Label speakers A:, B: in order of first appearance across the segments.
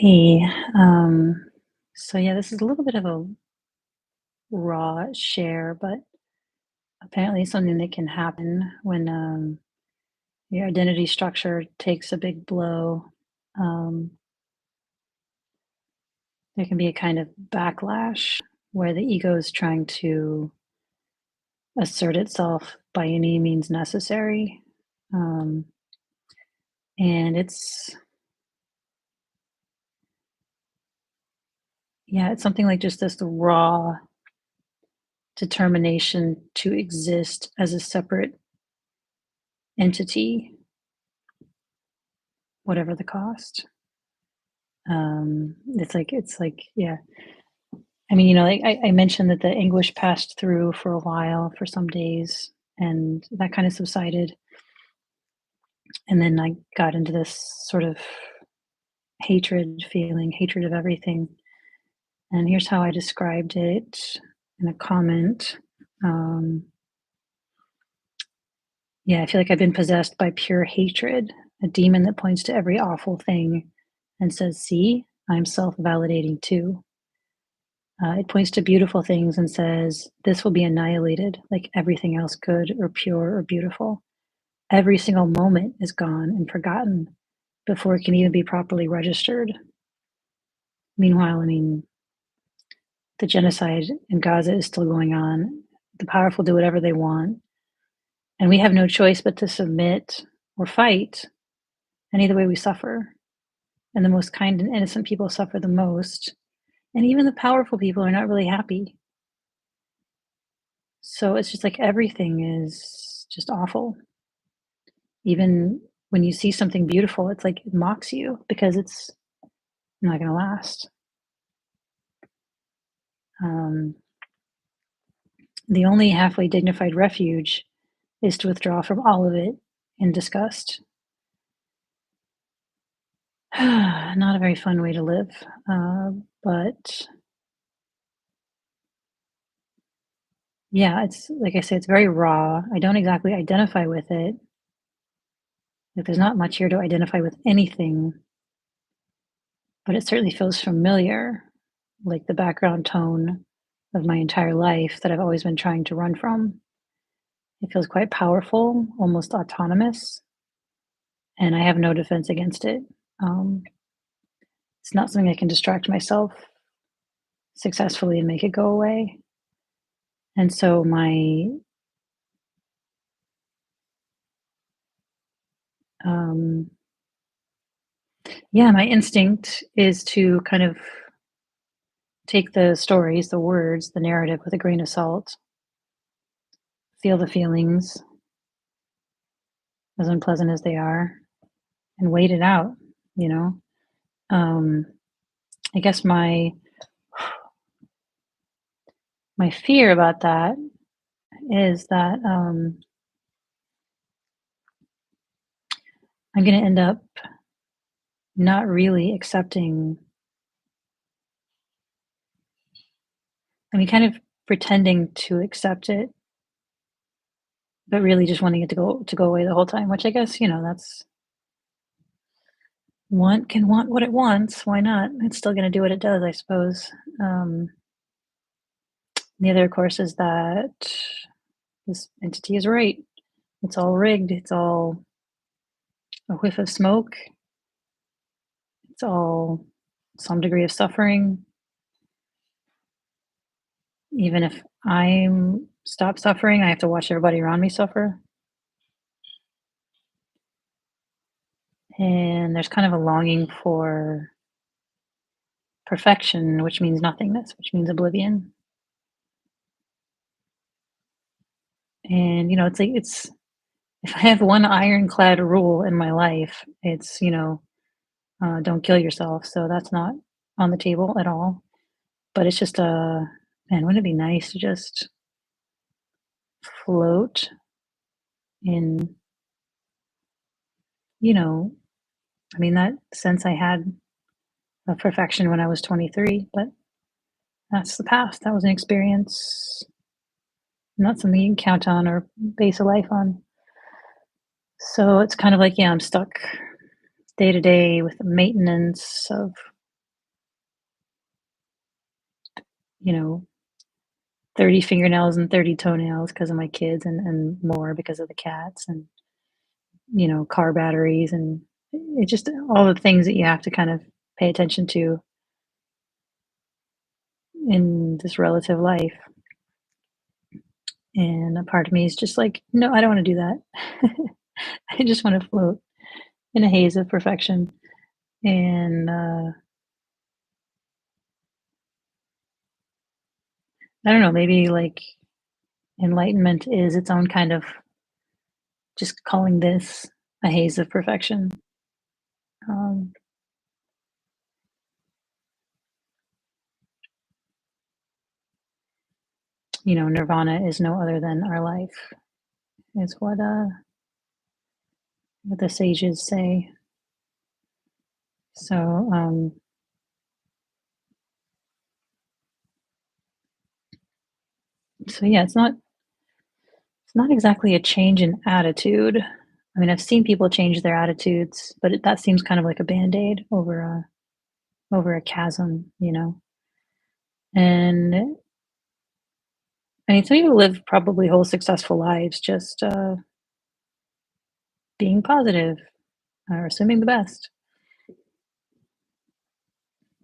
A: Hey, um, so yeah, this is a little bit of a raw share, but apparently something that can happen when your identity structure takes a big blow. Um, there can be a kind of backlash where the ego is trying to assert itself by any means necessary. Um, and yeah, it's something like just this raw determination to exist as a separate entity, whatever the cost. It's like, yeah. I mean, like I mentioned that the anguish passed through for a while, for some days, and that kind of subsided. And then I got into this sort of hatred feeling, hatred of everything. And here's how I described it in a comment. Um, yeah, I feel like I've been possessed by pure hatred, a demon that points to every awful thing and says, "See, I'm self validating too." It points to beautiful things and says, "This will be annihilated like everything else good or pure or beautiful." Every single moment is gone and forgotten before it can even be properly registered. Meanwhile, I mean, the genocide in Gaza is still going on. The powerful do whatever they want, and we have no choice but to submit or fight. And either way, we suffer. And the most kind and innocent people suffer the most. And even the powerful people are not really happy. So it's just like everything is just awful. Even when you see something beautiful, it's like it mocks you because it's not gonna last. Um, the only halfway dignified refuge is to withdraw from all of it in disgust. Not a very fun way to live, but yeah, it's like I say, it's very raw. I don't exactly identify with it. Like, there's not much here to identify with anything, but it certainly feels familiar, like the background tone of my entire life that I've always been trying to run from. It feels quite powerful, almost autonomous, and I have no defense against it. Um, it's not something I can distract myself successfully and make it go away. And so um, yeah, my instinct is to kind of take the stories, the words, the narrative with a grain of salt, feel the feelings, as unpleasant as they are, and wait it out. You know, um, I guess my fear about that is that I'm going to end up not really accepting. I mean, kind of pretending to accept it, but really just wanting it to go away the whole time. Which I guess that's want can want what it wants. Why not? It's still going to do what it does, I suppose. Um, the other, of course, is that this entity is right. It's all rigged. It's all a whiff of smoke. It's all some degree of suffering. Even if I'm stop suffering, I have to watch everybody around me suffer. And there's kind of a longing for perfection, which means nothingness, which means oblivion. And it's like it's if I have one ironclad rule in my life, it's don't kill yourself. So that's not on the table at all. But it's just man, wouldn't it be nice to just float in, you know, I mean that sense I had of perfection when I was 23, but that's the past. That was an experience, not something you can count on or base a life on. So it's kind of like, yeah, I'm stuck day to day with the maintenance of you know, 30 fingernails and 30 toenails because of my kids and more because of the cats and, car batteries and it just all the things that you have to kind of pay attention to in this relative life. And a part of me is just like, no, I don't want to do that. I just want to float in a haze of perfection. And I don't know, maybe like enlightenment is its own kind of just calling this a haze of perfection. Um, Nirvana is no other than our life, is what the sages say. So, so yeah, it's not exactly a change in attitude. I mean, I've seen people change their attitudes, but that seems kind of like a band-aid over a chasm, you know. And I mean, some people live probably whole successful lives just being positive or assuming the best,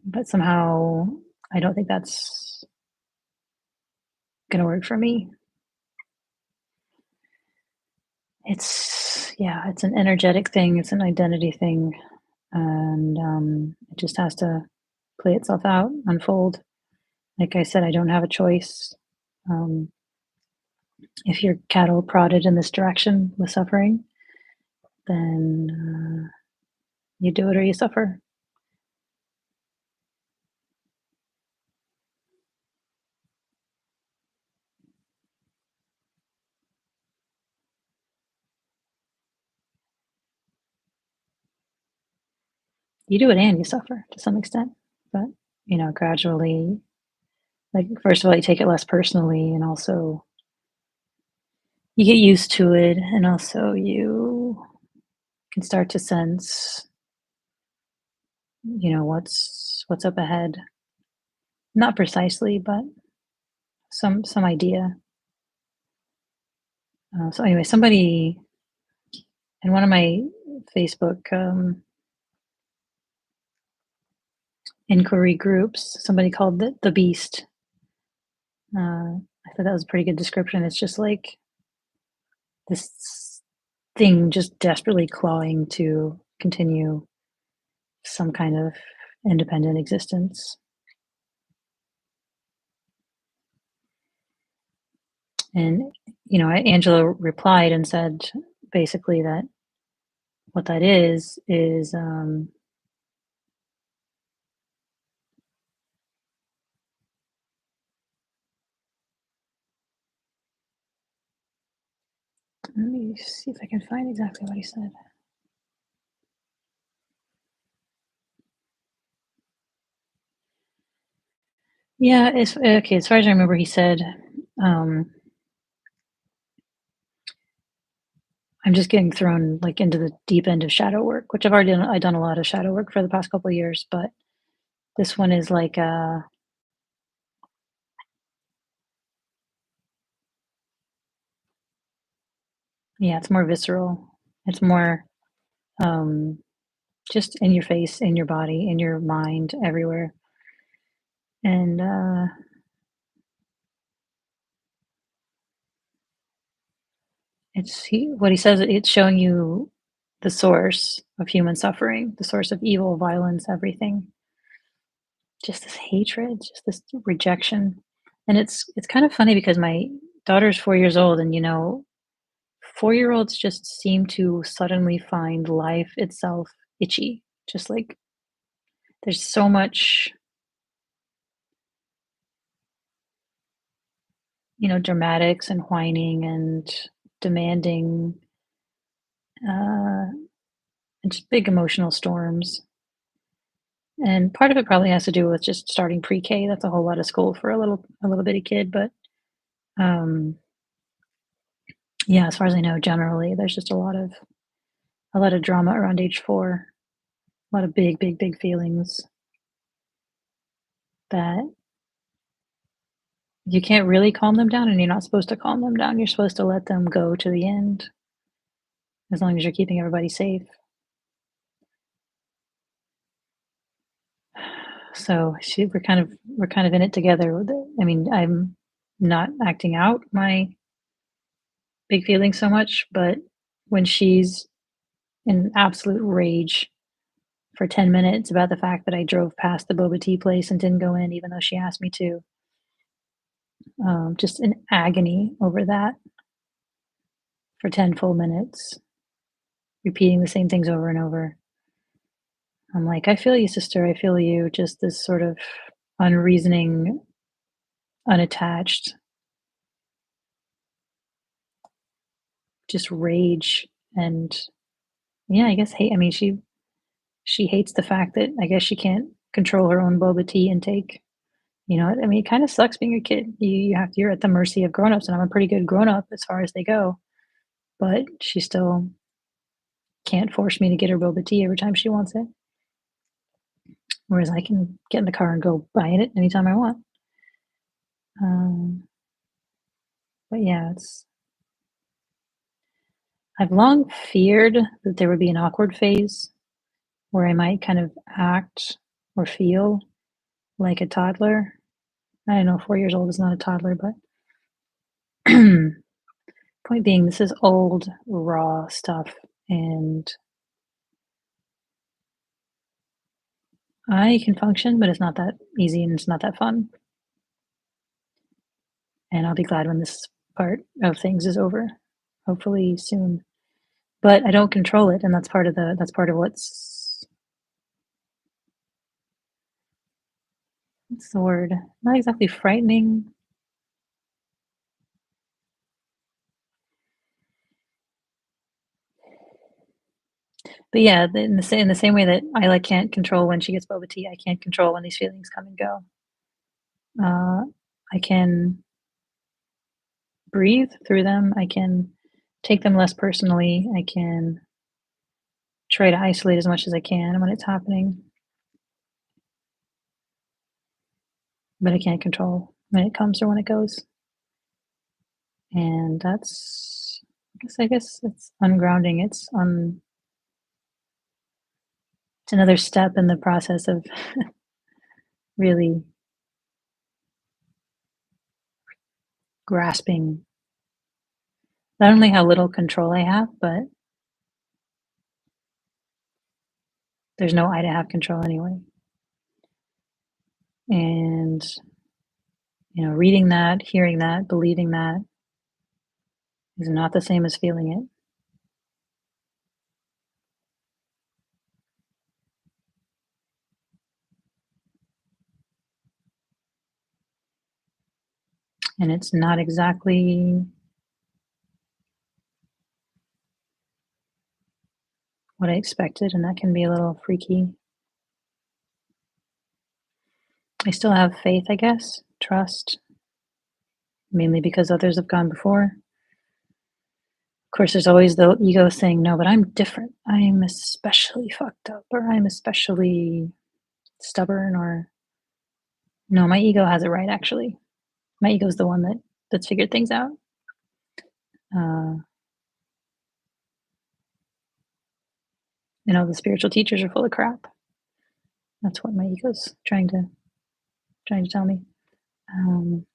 A: but somehow I don't think that's going to work for me. It's an energetic thing, it's an identity thing, and it just has to play itself out, unfold. Like I said, I don't have a choice. Um, if you're cattle prodded in this direction with suffering, then you do it or you suffer. You do it and you suffer to some extent, but gradually, like first of all, you take it less personally, and also you get used to it, and also you can start to sense, what's up ahead. Not precisely, but some idea. So anyway, somebody in one of my Facebook inquiry groups, somebody called the beast. I thought that was a pretty good description. It's just like this thing just desperately clawing to continue some kind of independent existence. And Angela replied and said basically that what that is let me see if I can find exactly what he said. Yeah, it's okay. As far as I remember, he said, um, "I'm just getting thrown like into the deep end of shadow work," which I've done a lot of shadow work for the past couple of years, but this one is like, yeah, it's more visceral. It's more um, just in your face, in your body, in your mind, everywhere. And what he says. It's showing you the source of human suffering, the source of evil, violence, everything. Just this hatred, just this rejection. And it's kind of funny because my daughter's 4 years old, and 4-year-olds just seem to suddenly find life itself itchy. Just like there's so much, dramatics and whining and demanding, uh, and just big emotional storms. And part of it probably has to do with just starting pre-K. That's a whole lot of school for a little bitty kid. But um, yeah, as far as I know, generally there's just a lot of drama around age 4. A lot of big, big, big feelings that You can't really calm them down, and you're not supposed to calm them down. You're supposed to let them go to the end as long as you're keeping everybody safe. So we're kind of in it together with it. I mean, I'm not acting out my big feelings so much, but when she's in absolute rage for 10 minutes about the fact that I drove past the boba tea place and didn't go in even though she asked me to, just in agony over that for 10 full minutes, repeating the same things over and over. I'm like, I feel you, sister. I feel you. Just this sort of unreasoning, unattached, just rage and yeah, I guess hate. I mean, she hates the fact that I guess she can't control her own boba tea intake. You know, I mean, it kind of sucks being a kid. You're at the mercy of grown-ups, and I'm a pretty good grown-up as far as they go, but she still can't force me to get her boba tea every time she wants it. Whereas I can get in the car and go buy it anytime I want. Um, but yeah, it's I've long feared that there would be an awkward phase where I might kind of act or feel like a toddler. I don't know, 4 years old is not a toddler, but point being, this is old, raw stuff, and I can function, but it's not that easy and it's not that fun. And I'll be glad when this part of things is over, hopefully soon. But I don't control it, and that's part of what's the word? Not exactly frightening. But yeah, in the same way that I like can't control when she gets boba tea, I can't control when these feelings come and go. Uh, I can breathe through them. I can take them less personally. I can try to isolate as much as I can when it's happening, but I can't control when it comes or when it goes. And that's, I guess it's ungrounding. It's another step in the process of really grasping not only how little control I have, but there's no I to have control anyway. And, reading that, hearing that, believing that is not the same as feeling it. And it's not exactly what I expected, and that can be a little freaky. I still have faith, I guess, trust, mainly because others have gone before. Of course, there's always the ego saying, no, but I'm different. I'm especially fucked up, or I'm especially stubborn, or no, my ego has it right, actually. My ego is the one that's figured things out. Uh, the spiritual teachers are full of crap. That's what my ego's trying to tell me. Um,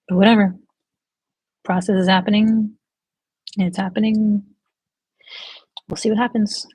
A: but whatever. Process is happening. And it's happening. We'll see what happens.